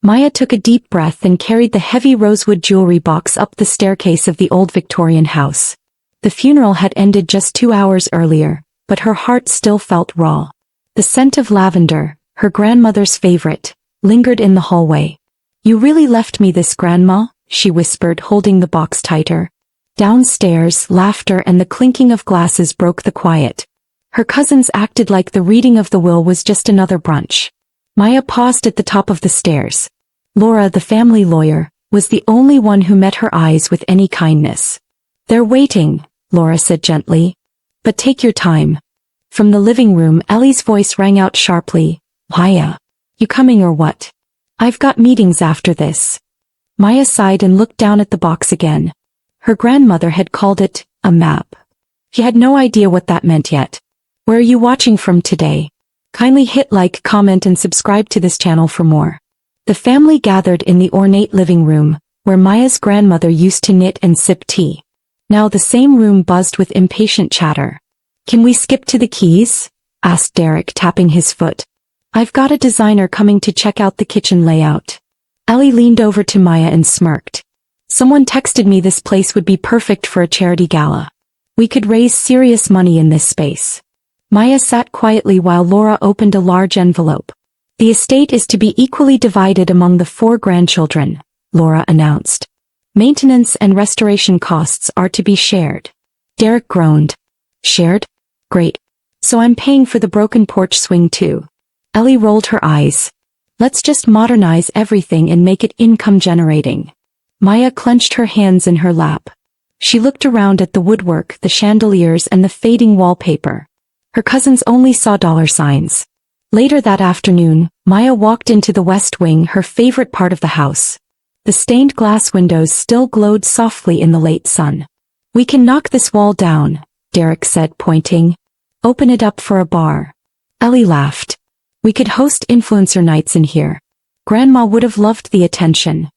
Maya took a deep breath and carried the heavy rosewood jewelry box up the staircase of the old Victorian house. The funeral had ended just 2 hours earlier, but her heart still felt raw. The scent of lavender, her grandmother's favorite, lingered in the hallway. "You really left me this, Grandma?" she whispered, holding the box tighter. Downstairs, laughter and the clinking of glasses broke the quiet. Her cousins acted like the reading of the will was just another brunch. Maya paused at the top of the stairs. Laura, the family lawyer, was the only one who met her eyes with any kindness. "They're waiting," Laura said gently. "But take your time." From the living room, Ellie's voice rang out sharply. "Maya, you coming or what? I've got meetings after this." Maya sighed and looked down at the box again. Her grandmother had called it a map. She had no idea what that meant yet. "Where are you watching from today? Kindly hit like, comment and subscribe to this channel for more." The family gathered in the ornate living room, where Maya's grandmother used to knit and sip tea. Now the same room buzzed with impatient chatter. "Can we skip to the keys?" asked Derek, tapping his foot. "I've got a designer coming to check out the kitchen layout." Ellie leaned over to Maya and smirked. "Someone texted me this place would be perfect for a charity gala. We could raise serious money in this space." Maya sat quietly while Laura opened a large envelope. "The estate is to be equally divided among the 4 grandchildren," Laura announced. "Maintenance and restoration costs are to be shared." Derek groaned. "Shared? Great. So I'm paying for the broken porch swing too." Ellie rolled her eyes. "Let's just modernize everything and make it income generating." Maya clenched her hands in her lap. She looked around at the woodwork, the chandeliers and the fading wallpaper. Her cousins only saw dollar signs. Later that afternoon, Maya walked into the west wing, her favorite part of the house. The stained glass windows still glowed softly in the late sun. "We can knock this wall down," Derek said, pointing. "Open it up for a bar." Ellie laughed. "We could host influencer nights in here. Grandma would have loved the attention."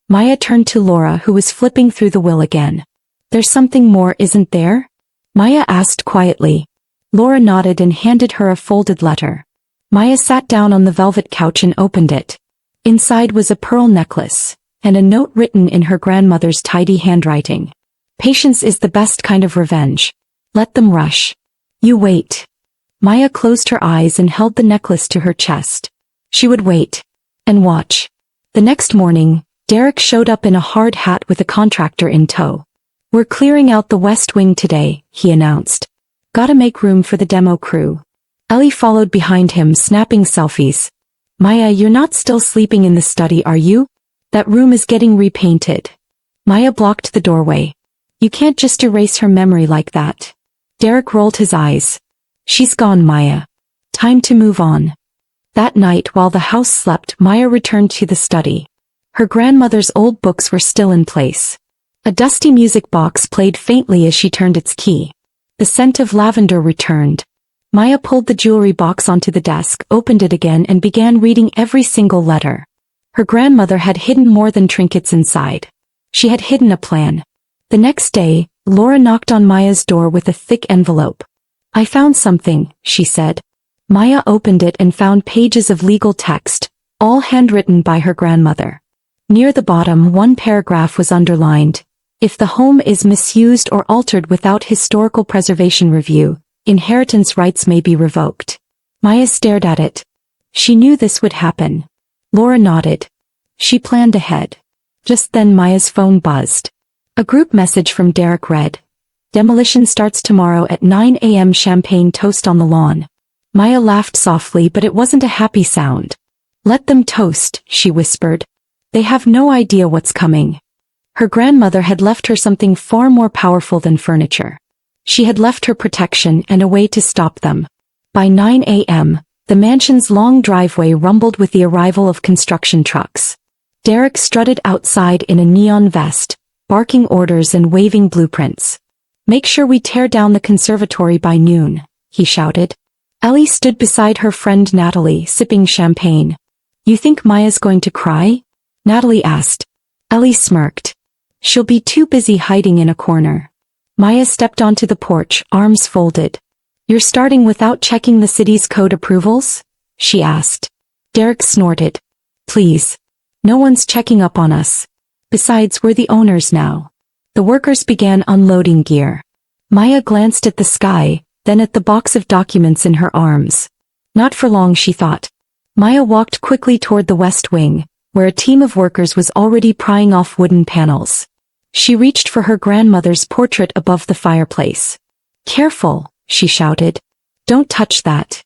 Maya turned to Laura, who was flipping through the will again. "There's something more, isn't there?" Maya asked quietly. Laura nodded and handed her a folded letter. Maya sat down on the velvet couch and opened it. Inside was a pearl necklace, and a note written in her grandmother's tidy handwriting. "Patience is the best kind of revenge. Let them rush. You wait." Maya closed her eyes and held the necklace to her chest. She would wait. And watch. The next morning, Derek showed up in a hard hat with a contractor in tow. "We're clearing out the west wing today," he announced. "Gotta make room for the demo crew." Ellie followed behind him, snapping selfies. "Maya, you're not still sleeping in the study, are you? That room is getting repainted." Maya blocked the doorway. "You can't just erase her memory like that." Derek rolled his eyes. "She's gone, Maya. Time to move on." That night, while the house slept, Maya returned to the study. Her grandmother's old books were still in place. A dusty music box played faintly as she turned its key. The scent of lavender returned. Maya pulled the jewelry box onto the desk, opened it again and began reading every single letter. Her grandmother had hidden more than trinkets inside. She had hidden a plan. The next day, Laura knocked on Maya's door with a thick envelope. "I found something," she said. Maya opened it and found pages of legal text, all handwritten by her grandmother. Near the bottom, one paragraph was underlined. "If the home is misused or altered without historical preservation review, inheritance rights may be revoked." Maya stared at it. She knew this would happen. Laura nodded. She planned ahead. Just then Maya's phone buzzed. A group message from Derek read, "Demolition starts tomorrow at 9 a.m. Champagne toast on the lawn." Maya laughed softly, but it wasn't a happy sound. "Let them toast," she whispered. "They have no idea what's coming." Her grandmother had left her something far more powerful than furniture. She had left her protection and a way to stop them. By 9 a.m., the mansion's long driveway rumbled with the arrival of construction trucks. Derek strutted outside in a neon vest, barking orders and waving blueprints. "Make sure we tear down the conservatory by noon," he shouted. Ellie stood beside her friend Natalie, sipping champagne. "You think Maya's going to cry?" Natalie asked. Ellie smirked. "She'll be too busy hiding in a corner." Maya stepped onto the porch, arms folded. "You're starting without checking the city's code approvals?" she asked. Derek snorted. "Please. No one's checking up on us. Besides, we're the owners now. The workers began unloading gear. Maya glanced at the sky, then at the box of documents in her arms. Not for long, she thought. Maya walked quickly toward the west wing, where a team of workers was already prying off wooden panels. She reached for her grandmother's portrait above the fireplace. "Careful," she shouted. "Don't touch that."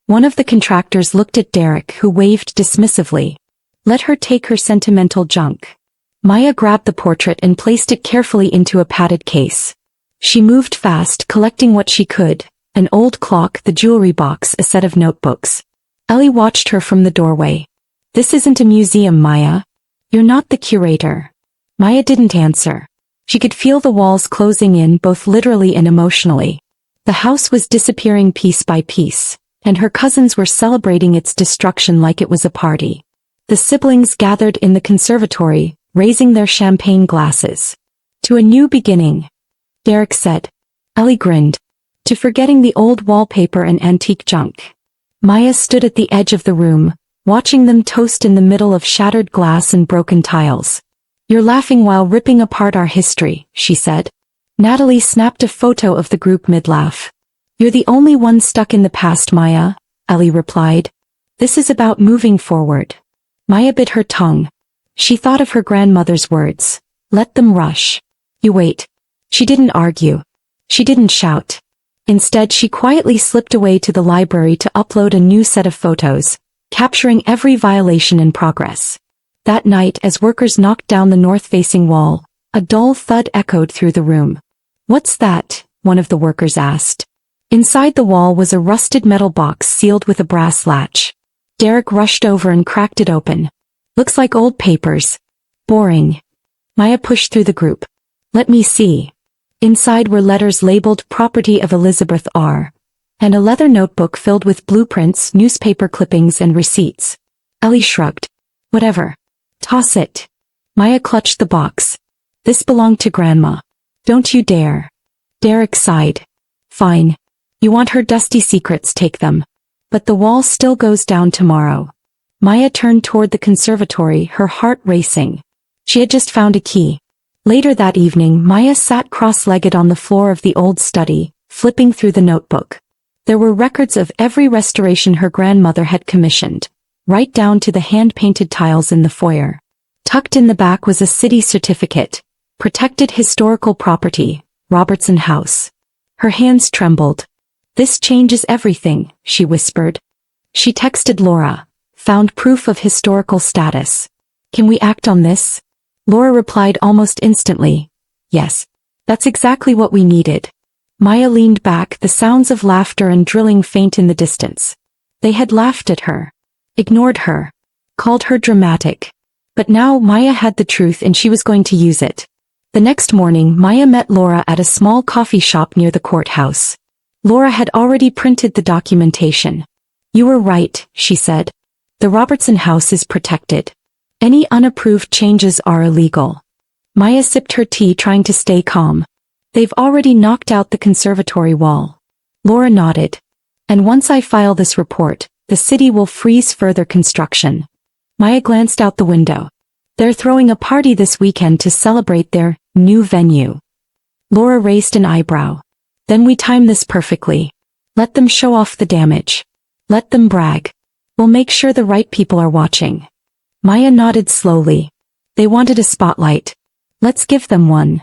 One of the contractors looked at Derek, who waved dismissively. "Let her take her sentimental junk." Maya grabbed the portrait and placed it carefully into a padded case. She moved fast, collecting what she could: an old clock, the jewelry box, a set of notebooks. Ellie watched her from the doorway. "This isn't a museum, Maya. You're not the curator." Maya didn't answer. She could feel the walls closing in, both literally and emotionally. The house was disappearing piece by piece, and her cousins were celebrating its destruction like it was a party. The siblings gathered in the conservatory, raising their champagne glasses. "To a new beginning," Derek said. Ellie grinned. "To forgetting the old wallpaper and antique junk." Maya stood at the edge of the room, watching them toast in the middle of shattered glass and broken tiles. "You're laughing while ripping apart our history," she said. Natalie snapped a photo of the group mid-laugh. "You're the only one stuck in the past, Maya," Ellie replied. "This is about moving forward." Maya bit her tongue. She thought of her grandmother's words. "Let them rush. You wait." She didn't argue. She didn't shout. Instead, she quietly slipped away to the library to upload a new set of photos, capturing every violation in progress. That night, as workers knocked down the north-facing wall, a dull thud echoed through the room. "What's that?" one of the workers asked. Inside the wall was a rusted metal box sealed with a brass latch. Derek rushed over and cracked it open. "Looks like old papers. Boring." Maya pushed through the group. "Let me see." Inside were letters labeled "Property of Elizabeth R." and a leather notebook filled with blueprints, newspaper clippings, and receipts. Ellie shrugged. "Whatever. Toss it." Maya clutched the box. "This belonged to Grandma. Don't you dare." Derek sighed. "Fine. You want her dusty secrets, take them. But the wall still goes down tomorrow." Maya turned toward the conservatory, her heart racing. She had just found a key. Later that evening, Maya sat cross-legged on the floor of the old study, flipping through the notebook. There were records of every restoration her grandmother had commissioned, right down to the hand-painted tiles in the foyer. Tucked in the back was a city certificate, "Protected Historical Property, Robertson House." Her hands trembled. "This changes everything," she whispered. She texted Laura. "Found proof of historical status. Can we act on this?" Laura replied almost instantly. "Yes. That's exactly what we needed." Maya leaned back, the sounds of laughter and drilling faint in the distance. They had laughed at her, ignored her, called her dramatic. But now Maya had the truth and she was going to use it. The next morning, Maya met Laura at a small coffee shop near the courthouse. Laura had already printed the documentation. "You were right," she said. "The Robertson house is protected. Any unapproved changes are illegal." Maya sipped her tea, trying to stay calm. "They've already knocked out the conservatory wall." Laura nodded. "And once I file this report, the city will freeze further construction." Maya glanced out the window. "They're throwing a party this weekend to celebrate their new venue." Laura raised an eyebrow. "Then we time this perfectly. Let them show off the damage. Let them brag. We'll make sure the right people are watching." Maya nodded slowly. "They wanted a spotlight. Let's give them one."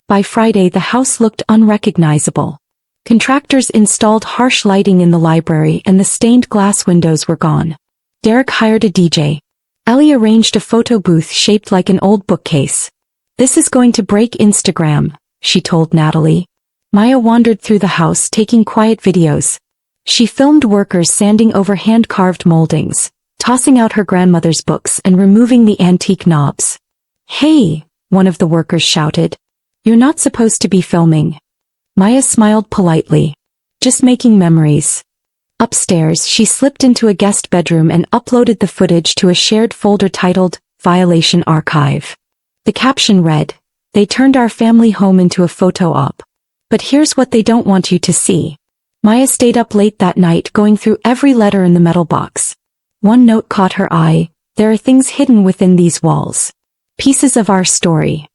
By Friday, the house looked unrecognizable. Contractors installed harsh lighting in the library and the stained glass windows were gone. Derek hired a DJ. Ellie arranged a photo booth shaped like an old bookcase. "This is going to break Instagram," she told Natalie. Maya wandered through the house, taking quiet videos. She filmed workers sanding over hand-carved moldings, tossing out her grandmother's books and removing the antique knobs. "Hey," one of the workers shouted. "You're not supposed to be filming." Maya smiled politely. "Just making memories." Upstairs, she slipped into a guest bedroom and uploaded the footage to a shared folder titled Violation Archive. The caption read, "They turned our family home into a photo op. But here's what they don't want you to see." Maya stayed up late that night going through every letter in the metal box. One note caught her eye, There are things hidden within these walls. Pieces of our story.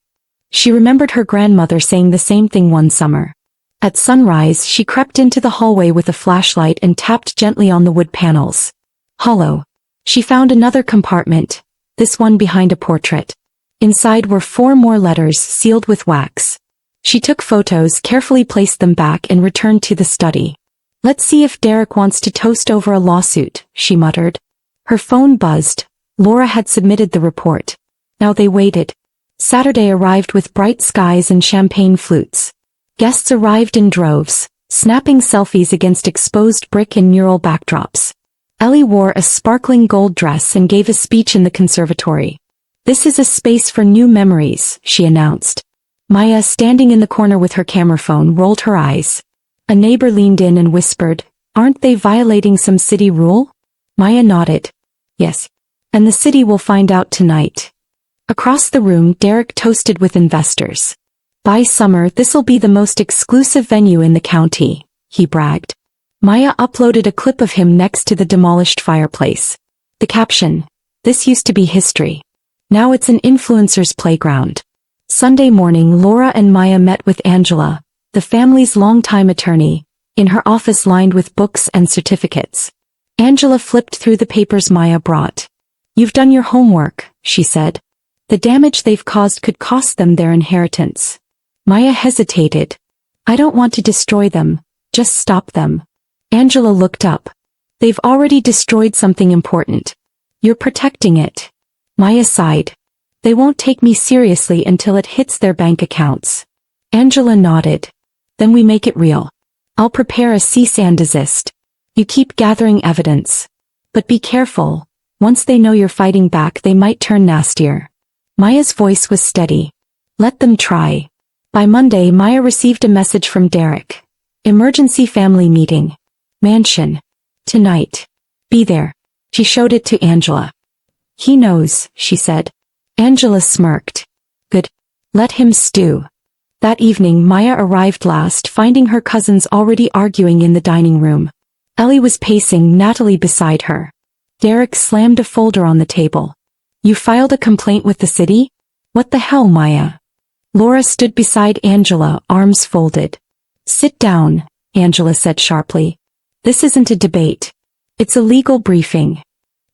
She remembered her grandmother saying the same thing one summer. At sunrise, she crept into the hallway with a flashlight and tapped gently on the wood panels. Hollow. She found another compartment, this one behind a portrait. Inside were 4 more letters sealed with wax. She took photos, carefully placed them back and returned to the study. Let's see if Derek wants to toast over a lawsuit, she muttered. Her phone buzzed. Laura had submitted the report. Now they waited. Saturday arrived with bright skies and champagne flutes. Guests arrived in droves, snapping selfies against exposed brick and mural backdrops. Ellie wore a sparkling gold dress and gave a speech in the conservatory. This is a space for new memories, she announced. Maya, standing in the corner with her camera phone, rolled her eyes. A neighbor leaned in and whispered, "Aren't they violating some city rule?" Maya nodded. "Yes. And the city will find out tonight." Across the room, Derek toasted with investors. "By summer, this'll be the most exclusive venue in the county," he bragged. Maya uploaded a clip of him next to the demolished fireplace. The caption, "This used to be history. Now it's an influencer's playground." Sunday morning, Laura and Maya met with Angela, the family's longtime attorney, in her office lined with books and certificates. Angela flipped through the papers Maya brought. "You've done your homework," she said. "The damage they've caused could cost them their inheritance." Maya hesitated. "I don't want to destroy them, just stop them." Angela looked up. "They've already destroyed something important. You're protecting it." Maya sighed. "They won't take me seriously until it hits their bank accounts." Angela nodded. "Then we make it real. I'll prepare a cease and desist. You keep gathering evidence. But be careful, once they know you're fighting back they might turn nastier." Maya's voice was steady. "Let them try." By Monday, Maya received a message from Derek. "Emergency family meeting. Mansion. Tonight. Be there." She showed it to Angela. "He knows," she said. Angela smirked. "Good. Let him stew." That evening, Maya arrived last, finding her cousins already arguing in the dining room. Ellie was pacing, Natalie beside her. Derek slammed a folder on the table. "You filed a complaint with the city? What the hell, Maya?" Laura stood beside Angela, arms folded. "Sit down," Angela said sharply. "This isn't a debate. It's a legal briefing."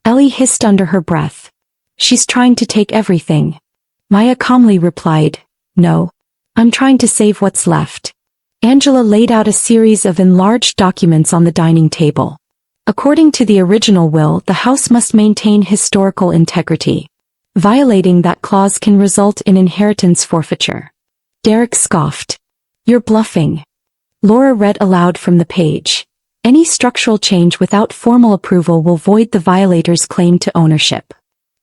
Ellie hissed under her breath. "She's trying to take everything." Maya calmly replied, "No. I'm trying to save what's left." Angela laid out a series of enlarged documents on the dining table. According to the original will, the house must maintain historical integrity. Violating that clause can result in inheritance forfeiture. Derek scoffed. "You're bluffing." Laura read aloud from the page. "Any structural change without formal approval will void the violator's claim to ownership."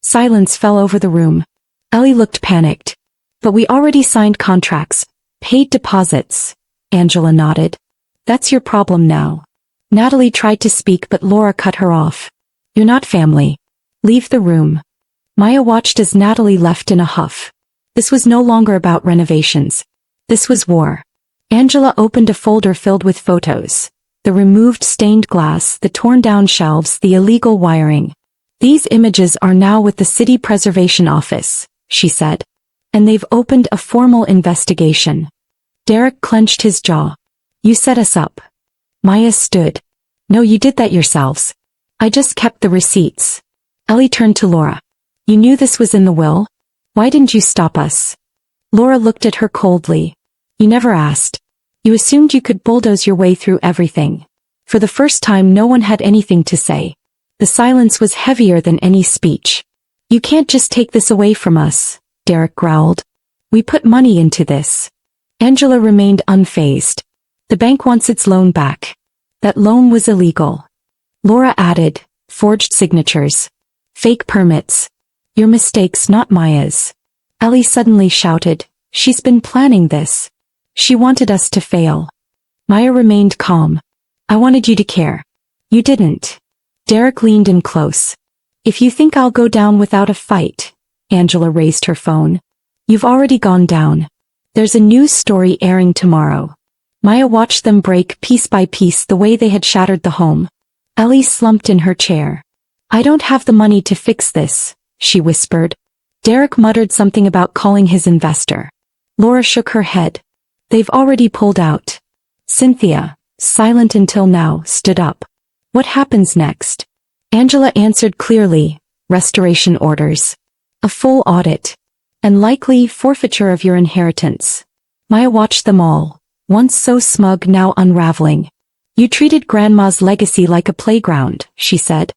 Silence fell over the room. Ellie looked panicked. "But we already signed contracts, paid deposits." Angela nodded. "That's your problem now." Natalie tried to speak but Laura cut her off. "You're not family. Leave the room." Maya watched as Natalie left in a huff. This was no longer about renovations. This was war. Angela opened a folder filled with photos. The removed stained glass, the torn down shelves, the illegal wiring. "These images are now with the City Preservation Office," she said. "And they've opened a formal investigation." Derek clenched his jaw. "You set us up." Maya stood. "No, you did that yourselves. I just kept the receipts." Ellie turned to Laura. "You knew this was in the will? Why didn't you stop us?" Laura looked at her coldly. "You never asked. You assumed you could bulldoze your way through everything." For the first time no one had anything to say. The silence was heavier than any speech. "You can't just take this away from us," Derek growled. "We put money into this." Angela remained unfazed. "The bank wants its loan back. That loan was illegal." Laura added, "Forged signatures. Fake permits. Your mistakes, not Maya's." Ellie suddenly shouted, "She's been planning this. She wanted us to fail." Maya remained calm. "I wanted you to care. You didn't." Derek leaned in close. "If you think I'll go down without a fight," Angela raised her phone. "You've already gone down. There's a news story airing tomorrow." Maya watched them break piece by piece the way they had shattered the home. Ellie slumped in her chair. I don't have the money to fix this, she whispered. Derek muttered something about calling his investor. Laura shook her head. They've already pulled out. Cynthia, silent until now, stood up. What happens next? Angela answered clearly, restoration orders. A full audit. And likely forfeiture of your inheritance. Maya watched them all, once so smug now unraveling. You treated Grandma's legacy like a playground, she said.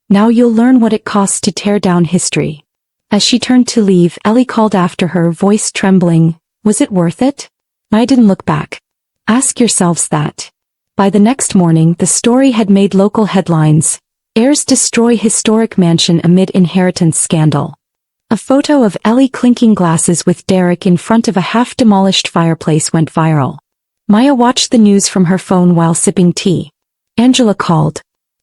Now you'll learn what it costs to tear down history. As she turned to leave, Ellie called after her, voice trembling. Was it worth it? Maya didn't look back. Ask yourselves that. By the next morning, the story had made local headlines. Heirs destroy historic mansion amid inheritance scandal. A photo of Ellie clinking glasses with Derek in front of a half-demolished fireplace went viral. Maya watched the news from her phone while sipping tea. Angela called.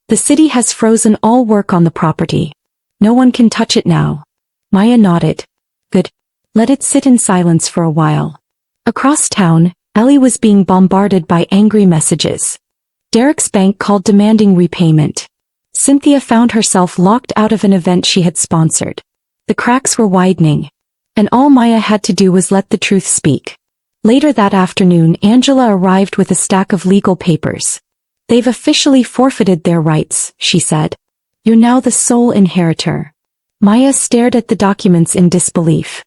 The city has frozen all work on the property. No one can touch it now. Maya nodded. Good. Let it sit in silence for a while. Across town, Ellie was being bombarded by angry messages. Derek's bank called demanding repayment. Cynthia found herself locked out of an event she had sponsored. The cracks were widening. And all Maya had to do was let the truth speak. Later that afternoon, Angela arrived with a stack of legal papers. They've officially forfeited their rights, she said. You're now the sole inheritor. Maya stared at the documents in disbelief.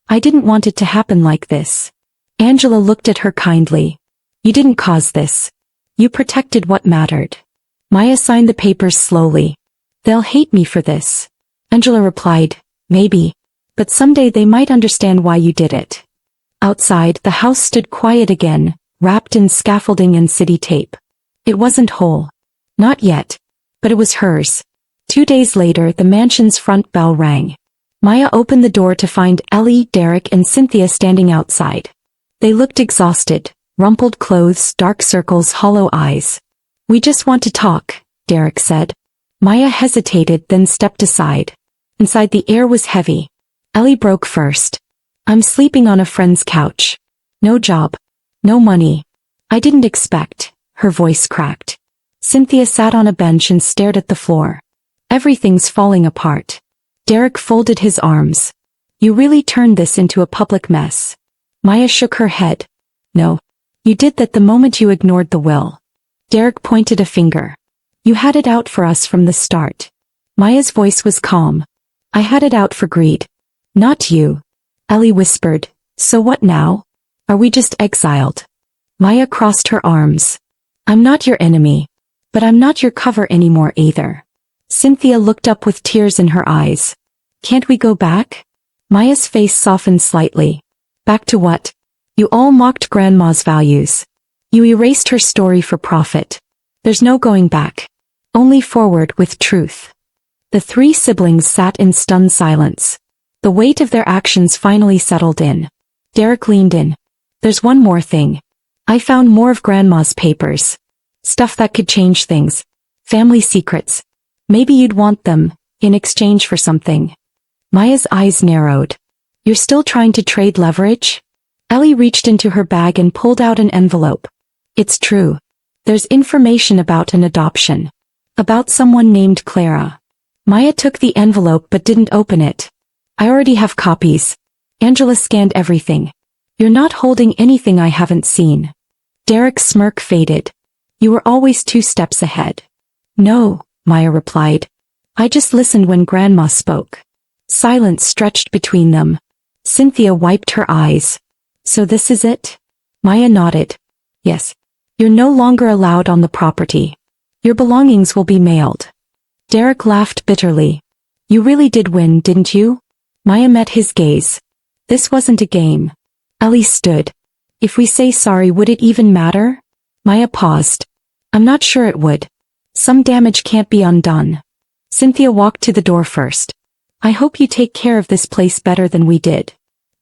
I didn't want it to happen like this. Angela looked at her kindly. You didn't cause this. You protected what mattered. Maya signed the papers slowly. They'll hate me for this. Angela replied, maybe. But someday they might understand why you did it. Outside, the house stood quiet again, wrapped in scaffolding and city tape. It wasn't whole. Not yet. But it was hers. 2 days later, the mansion's front bell rang. Maya opened the door to find Ellie, Derek, and Cynthia standing outside. They looked exhausted, rumpled clothes, dark circles, hollow eyes. We just want to talk, Derek said. Maya hesitated, then stepped aside. Inside, the air was heavy. Ellie broke first. I'm sleeping on a friend's couch. No job. No money. I didn't expect. Her voice cracked. Cynthia sat on a bench and stared at the floor. Everything's falling apart. Derek folded his arms. You really turned this into a public mess. Maya shook her head. No. You did that the moment you ignored the will. Derek pointed a finger. You had it out for us from the start. Maya's voice was calm. I had it out for greed. Not you. Ellie whispered. So what now? Are we just exiled? Maya crossed her arms. I'm not your enemy. But I'm not your cover anymore either. Cynthia looked up with tears in her eyes. Can't we go back? Maya's face softened slightly. Back to what? You all mocked Grandma's values. You erased her story for profit. There's no going back. Only forward with truth. The three siblings sat in stunned silence. The weight of their actions finally settled in. Derek leaned in. There's one more thing. I found more of Grandma's papers. Stuff that could change things. Family secrets. Maybe you'd want them, in exchange for something. Maya's eyes narrowed. You're still trying to trade leverage? Ellie reached into her bag and pulled out an envelope. It's true. There's information about an adoption. About someone named Clara. Maya took the envelope but didn't open it. I already have copies. Angela scanned everything. You're not holding anything I haven't seen. Derek's smirk faded. You were always 2 steps ahead. No, Maya replied. I just listened when Grandma spoke. Silence stretched between them. Cynthia wiped her eyes. So this is it? Maya nodded. Yes. You're no longer allowed on the property. Your belongings will be mailed. Derek laughed bitterly. You really did win, didn't you? Maya met his gaze. This wasn't a game. Ellie stood. If we say sorry, would it even matter? Maya paused. I'm not sure it would. Some damage can't be undone. Cynthia walked to the door first. I hope you take care of this place better than we did.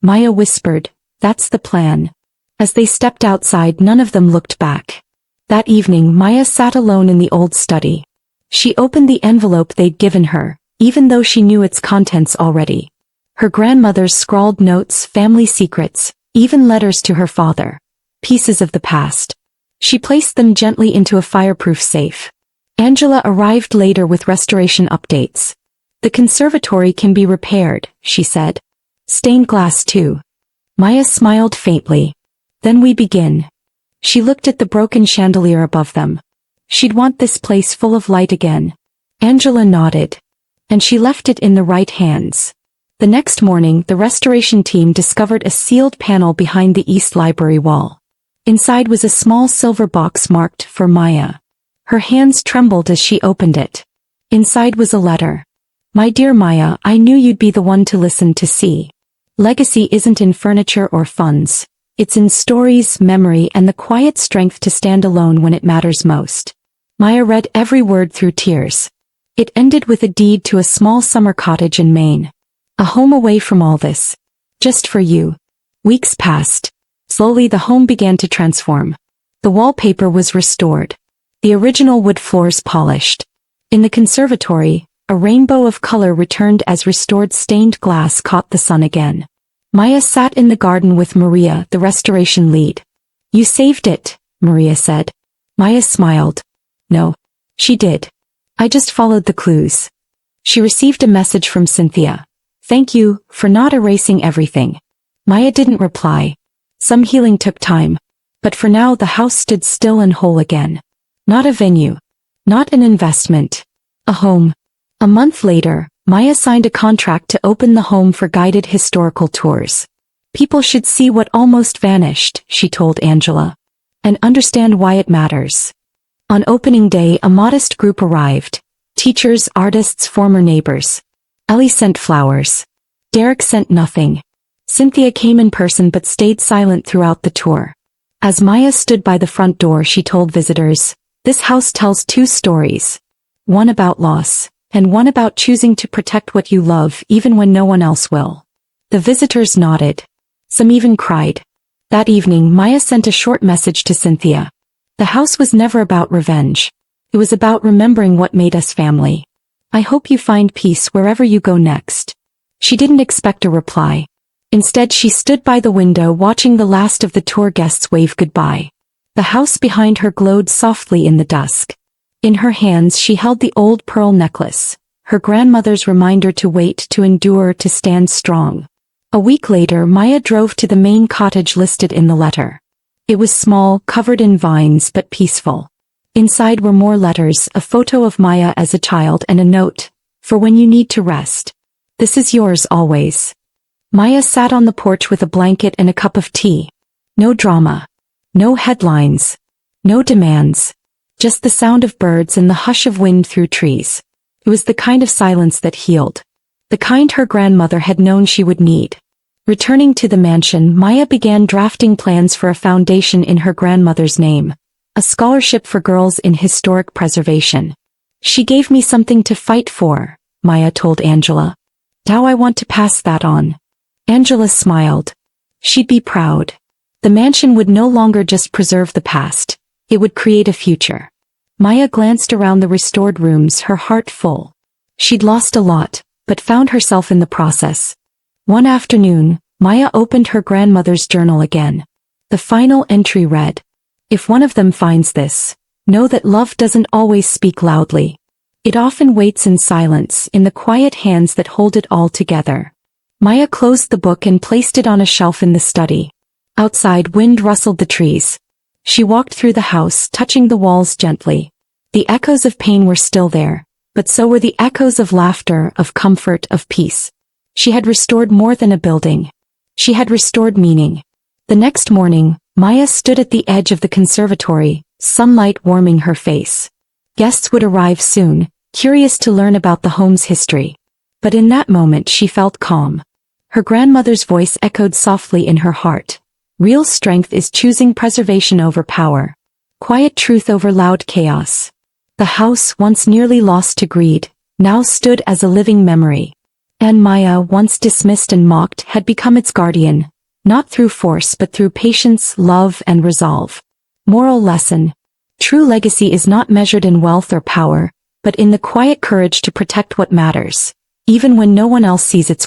Maya whispered, that's the plan. As they stepped outside, none of them looked back. That evening, Maya sat alone in the old study. She opened the envelope they'd given her, even though she knew its contents already. Her grandmother's scrawled notes, family secrets, even letters to her father. Pieces of the past. She placed them gently into a fireproof safe. Angela arrived later with restoration updates. The conservatory can be repaired, she said. Stained glass too. Maya smiled faintly. Then we begin. She looked at the broken chandelier above them. She'd want this place full of light again. Angela nodded. And she left it in the right hands. The next morning, the restoration team discovered a sealed panel behind the east library wall. Inside was a small silver box marked for Maya. Her hands trembled as she opened it. Inside was a letter. My dear Maya, I knew you'd be the one to listen to see. Legacy isn't in furniture or funds. It's in stories, memory, and the quiet strength to stand alone when it matters most. Maya read every word through tears. It ended with a deed to a small summer cottage in Maine. A home away from all this. Just for you. Weeks passed. Slowly the home began to transform. The wallpaper was restored. The original wood floors polished. In the conservatory, a rainbow of color returned as restored stained glass caught the sun again. Maya sat in the garden with Maria, the restoration lead. You saved it, Maria said. Maya smiled. No. She did. I just followed the clues. She received a message from Cynthia. Thank you for not erasing everything. Maya didn't reply. Some healing took time. But for now the house stood still and whole again. Not a venue. Not an investment. A home. A month later, Maya signed a contract to open the home for guided historical tours. People should see what almost vanished, she told Angela. And understand why it matters. On opening day, a modest group arrived. Teachers, artists, former neighbors. Ellie sent flowers. Derek sent nothing. Cynthia came in person but stayed silent throughout the tour. As Maya stood by the front door, she told visitors, this house tells two stories. One about loss, and one about choosing to protect what you love even when no one else will. The visitors nodded. Some even cried. That evening, Maya sent a short message to Cynthia. The house was never about revenge. It was about remembering what made us family. I hope you find peace wherever you go next. She didn't expect a reply. Instead, she stood by the window watching the last of the tour guests wave goodbye. The house behind her glowed softly in the dusk. In her hands she held the old pearl necklace, her grandmother's reminder to wait, to endure, to stand strong. A week later, Maya drove to the main cottage listed in the letter. It was small, covered in vines, but peaceful. Inside were more letters, a photo of Maya as a child and a note, for when you need to rest. This is yours always. Maya sat on the porch with a blanket and a cup of tea. No drama. No headlines. No demands. Just the sound of birds and the hush of wind through trees. It was the kind of silence that healed. The kind her grandmother had known she would need. Returning to the mansion, Maya began drafting plans for a foundation in her grandmother's name. A scholarship for girls in historic preservation. She gave me something to fight for, Maya told Angela. Now I want to pass that on. Angela smiled. She'd be proud. The mansion would no longer just preserve the past. It would create a future. Maya glanced around the restored rooms, her heart full. She'd lost a lot, but found herself in the process. One afternoon, Maya opened her grandmother's journal again. The final entry read, if one of them finds this, know that love doesn't always speak loudly. It often waits in silence, in the quiet hands that hold it all together. Maya closed the book and placed it on a shelf in the study. Outside, wind rustled the trees. She walked through the house, touching the walls gently. The echoes of pain were still there, but so were the echoes of laughter, of comfort, of peace. She had restored more than a building. She had restored meaning. The next morning, Maya stood at the edge of the conservatory, sunlight warming her face. Guests would arrive soon, curious to learn about the home's history. But in that moment she felt calm. Her grandmother's voice echoed softly in her heart. Real strength is choosing preservation over power. Quiet truth over loud chaos. The house, once nearly lost to greed, now stood as a living memory. And Maya, once dismissed and mocked, had become its guardian, not through force but through patience, love, and resolve. Moral lesson. True legacy is not measured in wealth or power, but in the quiet courage to protect what matters, even when no one else sees its